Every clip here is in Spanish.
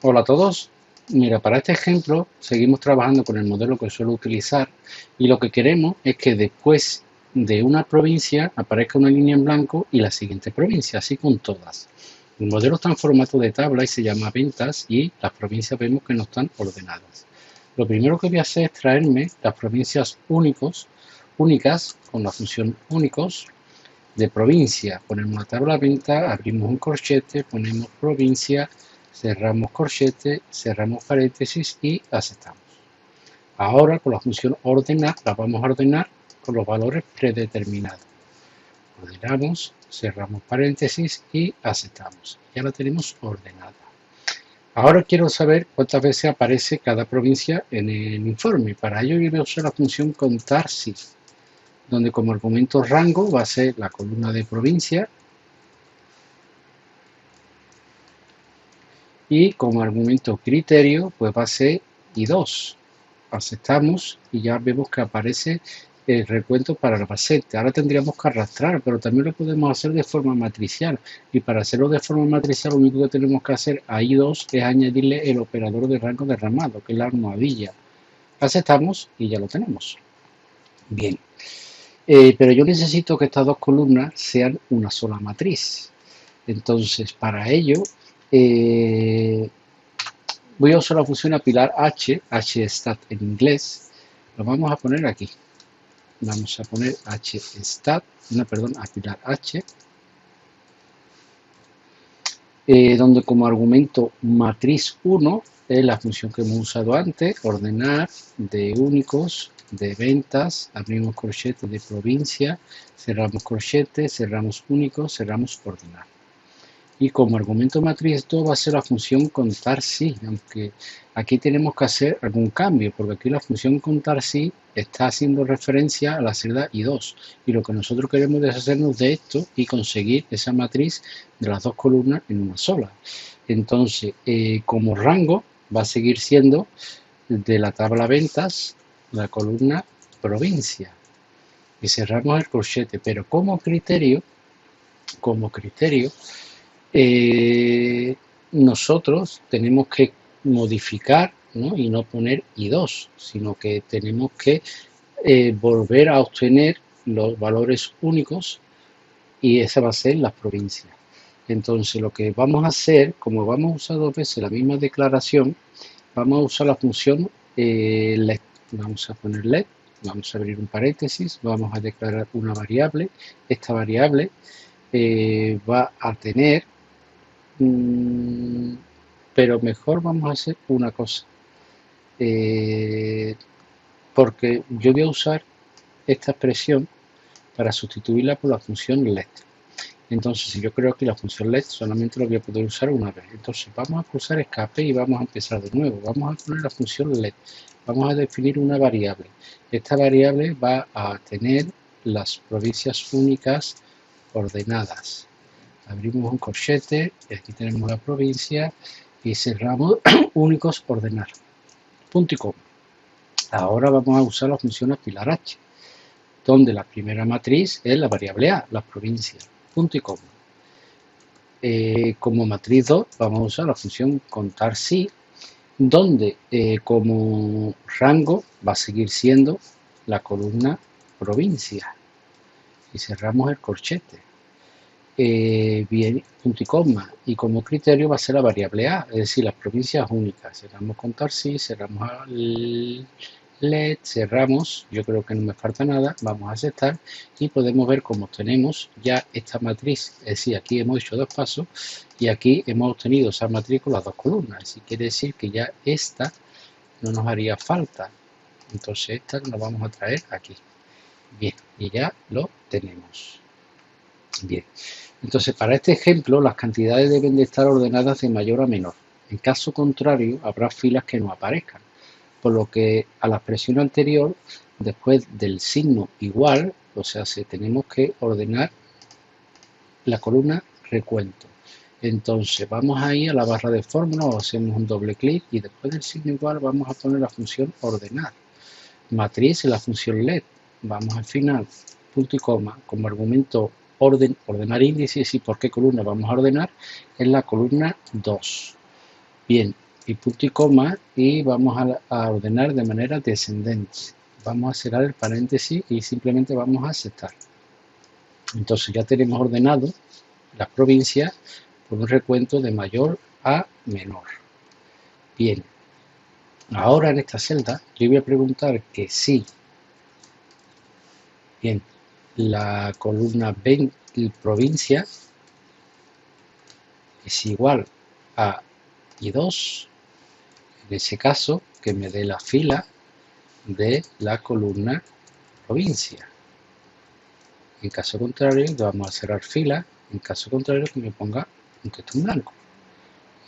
Hola a todos. Mira, para este ejemplo seguimos trabajando con el modelo que suelo utilizar y lo que queremos es que después de una provincia aparezca una línea en blanco y la siguiente provincia, así con todas. El modelo está en formato de tabla y se llama ventas y las provincias vemos que no están ordenadas. Lo primero que voy a hacer es traerme las provincias únicas con la función únicos de provincia. Ponemos una tabla venta, abrimos un corchete, ponemos provincia, cerramos corchete, cerramos paréntesis y aceptamos. Ahora con la función ordenar la vamos a ordenar con los valores predeterminados. Ordenamos, cerramos paréntesis y aceptamos. Ya la tenemos ordenada. Ahora quiero saber cuántas veces aparece cada provincia en el informe. Para ello yo voy a usar la función contar si, donde como argumento rango va a ser la columna de provincia y como argumento criterio pues va a ser I2. Aceptamos y ya vemos que aparece el recuento para el basete. Ahora tendríamos que arrastrar, pero también lo podemos hacer de forma matricial. Y para hacerlo de forma matricial lo único que tenemos que hacer a I2 es añadirle el operador de rango derramado, que es la almohadilla. Aceptamos y ya lo tenemos. Bien, pero yo necesito que estas dos columnas sean una sola matriz. Entonces, para ello, voy a usar la función apilar hstat en inglés. Lo vamos a poner aquí. Vamos a poner hstat, apilar h, donde como argumento matriz 1 es la función que hemos usado antes, ordenar de únicos, de ventas, abrimos corchete de provincia, cerramos corchete, cerramos únicos, cerramos ordenar. Y como argumento matriz 2 va a ser la función contar sí, aunque aquí tenemos que hacer algún cambio, porque aquí la función contar sí está haciendo referencia a la celda I2. Y lo que nosotros queremos es deshacernos de esto y conseguir esa matriz de las dos columnas en una sola. Entonces, como rango va a seguir siendo de la tabla ventas la columna provincia. Y cerramos el corchete, pero como criterio, nosotros tenemos que modificar, ¿no? Y no poner I2, sino que tenemos que volver a obtener los valores únicos y esa va a ser la provincia. Entonces lo que vamos a hacer, como vamos a usar dos veces la misma declaración, vamos a usar la función let. Vamos a poner let, vamos a abrir un paréntesis, vamos a declarar una variable. Esta variable va a tener pero mejor vamos a hacer una cosa, porque yo voy a usar esta expresión para sustituirla por la función let. Entonces, si yo creo que la función let solamente lo voy a poder usar una vez, entonces vamos a pulsar escape y vamos a empezar de nuevo. Vamos a poner la función let, vamos a definir una variable. Esta variable va a tener las provincias únicas ordenadas. Abrimos un corchete y aquí tenemos la provincia y cerramos únicos ordenar. Punto y coma. Ahora vamos a usar la función apilar h, donde la primera matriz es la variable a, las provincias. Punto y coma. Como matriz 2 vamos a usar la función contar sí, donde como rango va a seguir siendo la columna provincia. Y cerramos el corchete. Bien, punto y coma, y como criterio va a ser la variable a, es decir, las provincias únicas. Cerramos contar sí, cerramos let, cerramos, yo creo que no me falta nada, vamos a aceptar y podemos ver cómo tenemos ya esta matriz, es decir, aquí hemos hecho dos pasos y aquí hemos obtenido esa matriz con las dos columnas, así quiere decir que ya esta no nos haría falta, entonces esta la vamos a traer aquí. Bien, y ya lo tenemos. Bien, entonces para este ejemplo las cantidades deben de estar ordenadas de mayor a menor. En caso contrario habrá filas que no aparezcan, por lo que a la expresión anterior, después del signo igual, o sea, tenemos que ordenar la columna recuento. Entonces vamos ahí a la barra de fórmula o hacemos un doble clic y después del signo igual vamos a poner la función ordenar. Matriz en la función let. Vamos al final, punto y coma, como argumento ordenar índices y por qué columna vamos a ordenar, en la columna 2. Bien, y punto y coma, y vamos a ordenar de manera descendente. Vamos a cerrar el paréntesis y simplemente vamos a aceptar. Entonces ya tenemos ordenado las provincias por un recuento de mayor a menor. Bien, ahora en esta celda yo voy a preguntar que si, bien, la columna 20, provincia, es igual a I2, en ese caso que me dé la fila de la columna provincia. En caso contrario, vamos a cerrar fila. En caso contrario, que me ponga un texto en blanco.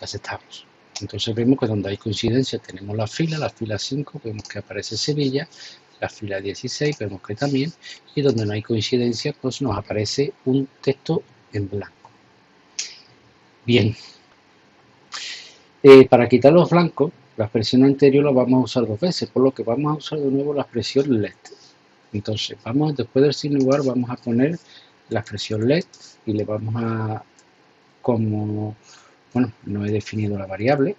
Y aceptamos. Entonces vemos que donde hay coincidencia tenemos la fila 5, vemos que aparece Sevilla, la fila 16 vemos que también, y donde no hay coincidencia, pues nos aparece un texto en blanco. Bien. Para quitar los blancos, la expresión anterior la vamos a usar dos veces, por lo que vamos a usar de nuevo la expresión let. Entonces, después del signo igual, vamos a poner la expresión let y le vamos a, como, bueno, no he definido la variable,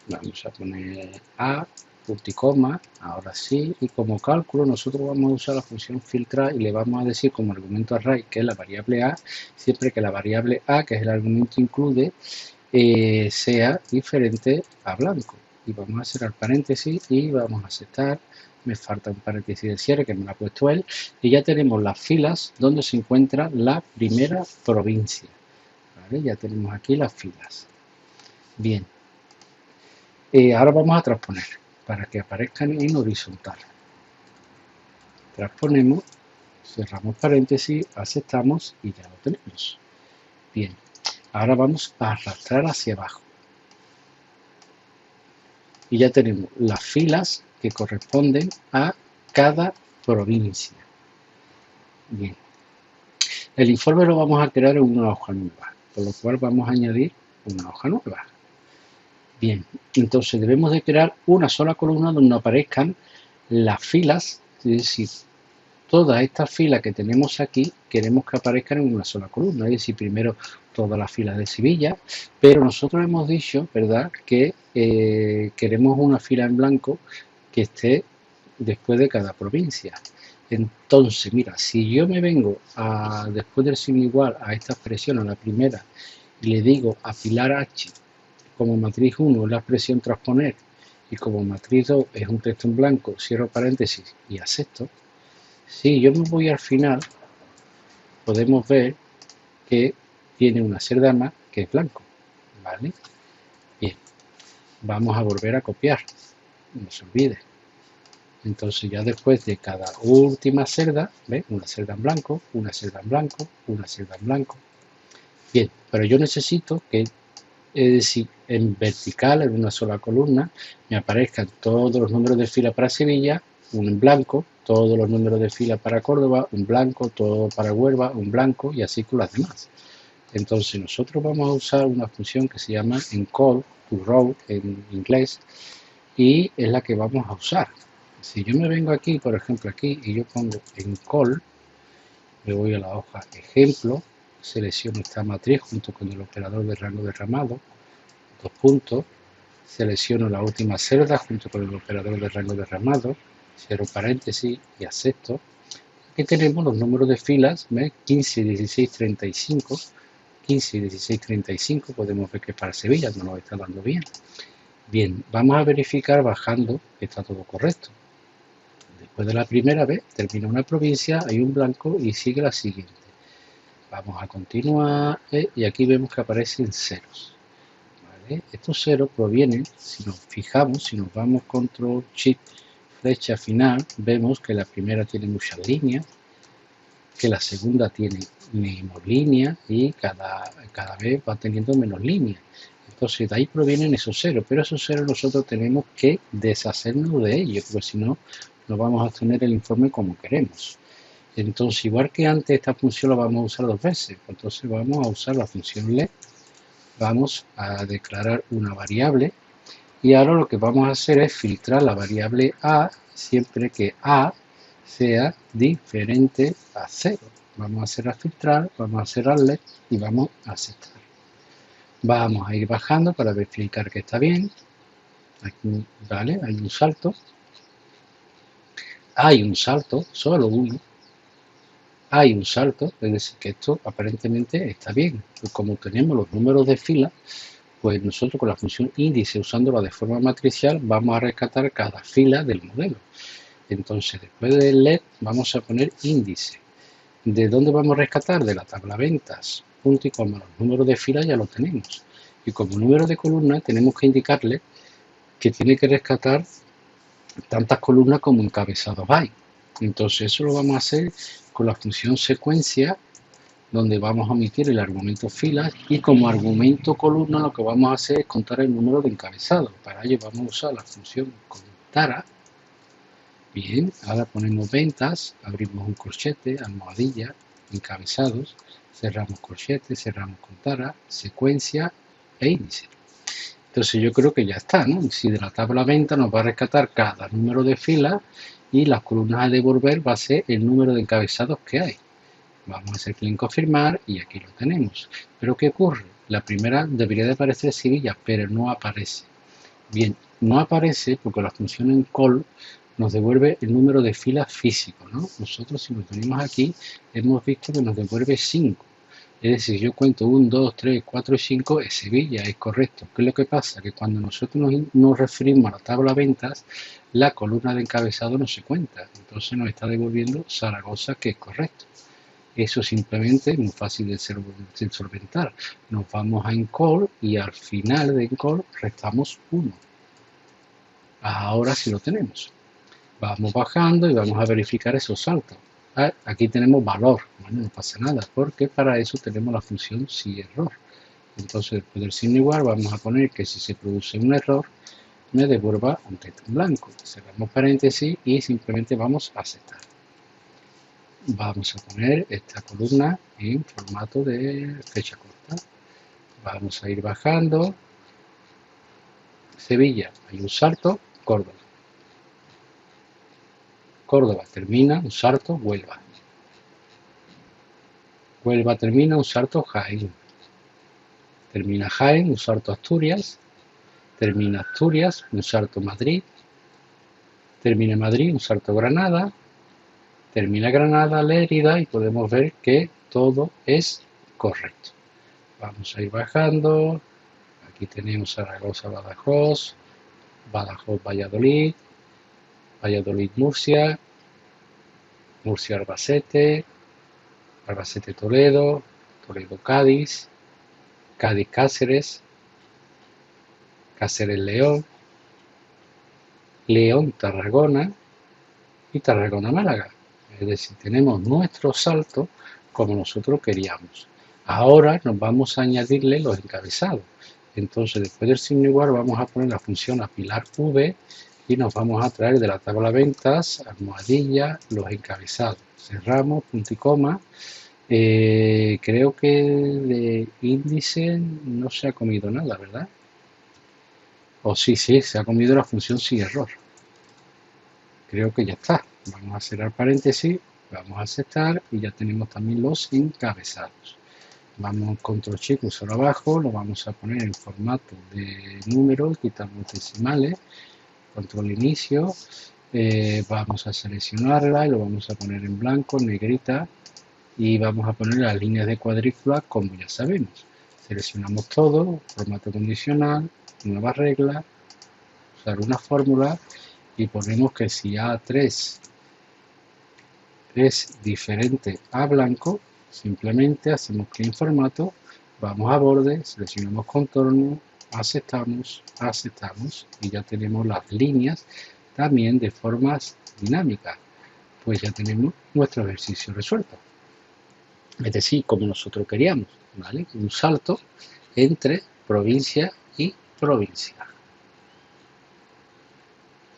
vamos a poner a, punto y coma, ahora sí, y como cálculo nosotros vamos a usar la función filtrar y le vamos a decir como argumento array, que es la variable a, siempre que la variable a, que es el argumento include, sea diferente a blanco. Y vamos a cerrar paréntesis y vamos a aceptar. Me falta un paréntesis de cierre que me lo ha puesto él. Y ya tenemos las filas donde se encuentra la primera provincia. ¿Vale? Ya tenemos aquí las filas. Bien. Ahora vamos a transponer para que aparezcan en horizontal. Transponemos, cerramos paréntesis, aceptamos y ya lo tenemos. Bien. Ahora vamos a arrastrar hacia abajo. Y ya tenemos las filas que corresponden a cada provincia. Bien. El informe lo vamos a crear en una hoja nueva, por lo cual vamos a añadir una hoja nueva. Bien, entonces debemos de crear una sola columna donde aparezcan las filas, es decir, todas estas filas que tenemos aquí queremos que aparezcan en una sola columna, es decir, primero todas las filas de Sevilla, pero nosotros hemos dicho, ¿verdad?, que queremos una fila en blanco que esté después de cada provincia. Entonces, mira, si yo me vengo después del signo igual a esta expresión, a la primera, y le digo apilar H como matriz 1 es la expresión transponer y como matriz 2 es un texto en blanco, cierro paréntesis y acepto. Si yo me voy al final, podemos ver que tiene una cerdana que es blanco, ¿vale? Bien, vamos a volver a copiar, no se olvide. Entonces ya después de cada última cerda, ¿ves? Una cerda en blanco, una cerda en blanco, una cerda en blanco. Bien, pero yo necesito que, es decir, en vertical, en una sola columna, me aparezcan todos los números de fila para Sevilla, uno en blanco, todos los números de fila para Córdoba, un blanco, todo para Huelva, un blanco, y así con las demás. Entonces nosotros vamos a usar una función que se llama encode to row en inglés, y es la que vamos a usar. Si yo me vengo aquí, por ejemplo aquí, y yo pongo encode, me voy a la hoja ejemplo, selecciono esta matriz junto con el operador de rango derramado, dos puntos, selecciono la última celda junto con el operador de rango derramado, cierro paréntesis y acepto. Aquí tenemos los números de filas, ¿ves? 15, 16, 35, 15 y 16, 35, podemos ver que para Sevilla no nos está dando bien. Bien, vamos a verificar bajando que está todo correcto. Después de la primera vez, termina una provincia, hay un blanco y sigue la siguiente. Vamos a continuar y aquí vemos que aparecen ceros. ¿Vale? Estos ceros provienen, si nos fijamos, si nos vamos control shift flecha final, vemos que la primera tiene muchas líneas, que la segunda tiene menos líneas y cada vez va teniendo menos líneas. Entonces de ahí provienen esos ceros, pero esos ceros nosotros tenemos que deshacernos de ellos, porque si no, no vamos a obtener el informe como queremos. Entonces, igual que antes, esta función la vamos a usar dos veces. Entonces vamos a usar la función let, vamos a declarar una variable y ahora lo que vamos a hacer es filtrar la variable a siempre que a sea diferente a 0. Vamos a hacer a filtrar, vamos a hacer a let y vamos a aceptar. Vamos a ir bajando para verificar que está bien. Aquí, vale, hay un salto. Hay un salto, solo uno. Hay un salto, es decir, que esto aparentemente está bien. Pues como tenemos los números de fila, pues nosotros con la función índice, usándola de forma matricial, vamos a rescatar cada fila del modelo. Entonces, después del LED, vamos a poner índice. ¿De dónde vamos a rescatar? De la tabla ventas. Punto y coma. Los números de fila ya los tenemos. Y como número de columna, tenemos que indicarle que tiene que rescatar tantas columnas como encabezados hay. Entonces, eso lo vamos a hacer con la función secuencia, donde vamos a omitir el argumento filas, y como argumento columna lo que vamos a hacer es contar el número de encabezados. Para ello vamos a usar la función contara. Bien, ahora ponemos ventas, abrimos un corchete, almohadilla, encabezados, cerramos corchete, cerramos contara, secuencia e índice. Entonces yo creo que ya está, ¿no? Si de la tabla venta nos va a rescatar cada número de filas y las columnas a devolver va a ser el número de encabezados que hay. Vamos a hacer clic en confirmar y aquí lo tenemos. Pero ¿qué ocurre? La primera debería de aparecer Sevilla, pero no aparece. Bien, no aparece porque la función en call nos devuelve el número de filas físico, ¿no? Nosotros si nos venimos aquí hemos visto que nos devuelve 5. Es decir, yo cuento 1, 2, 3, 4 y 5, es Sevilla, es correcto. ¿Qué es lo que pasa? Que cuando nosotros nos referimos a la tabla ventas, la columna de encabezado no se cuenta. Entonces nos está devolviendo Zaragoza, que es correcto. Eso simplemente es muy fácil de solventar. Nos vamos a encall y al final de encall restamos 1. Ahora sí lo tenemos. Vamos bajando y vamos a verificar esos saltos. Aquí tenemos valor, bueno, no pasa nada, porque para eso tenemos la función si error. Entonces, después del signo igual, vamos a poner que si se produce un error, me devuelva un texto en blanco. Cerramos paréntesis y simplemente vamos a aceptar. Vamos a poner esta columna en formato de fecha corta. Vamos a ir bajando. Sevilla, hay un salto, Córdoba. Córdoba termina, un salto, Huelva. Huelva termina, un salto, Jaén. Termina Jaén, un salto, Asturias. Termina Asturias, un salto, Madrid. Termina Madrid, un salto, Granada. Termina Granada, Lérida, y podemos ver que todo es correcto. Vamos a ir bajando. Aquí tenemos Zaragoza, Badajoz, Badajoz, Valladolid, Valladolid, Murcia, Murcia, Albacete, Albacete, Toledo, Toledo, Cádiz, Cádiz, Cáceres, Cáceres, León, León, Tarragona y Tarragona, Málaga. Es decir, tenemos nuestro salto como nosotros queríamos. Ahora nos vamos a añadirle los encabezados. Entonces, después del signo igual, vamos a poner la función apilar V y nos vamos a traer de la tabla ventas, almohadilla, los encabezados. Cerramos, punto y coma. Creo que de índice no se ha comido nada, ¿verdad? O sí, se ha comido la función sin error. Creo que ya está. Vamos a cerrar paréntesis, vamos a aceptar y ya tenemos también los encabezados. Vamos control shift, cursor abajo, lo vamos a poner en formato de número, quitamos decimales, control inicio, vamos a seleccionarla y lo vamos a poner en blanco, negrita, y vamos a poner las líneas de cuadrícula como ya sabemos. Seleccionamos todo, formato condicional, nueva regla, usar una fórmula y ponemos que si A3 es diferente a blanco, simplemente hacemos clic en formato, vamos a borde, seleccionamos contorno, aceptamos, aceptamos y ya tenemos las líneas también de formas dinámicas. Pues ya tenemos nuestro ejercicio resuelto. Es decir, como nosotros queríamos, ¿vale? Un salto entre provincia y provincia.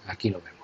Aquí lo vemos.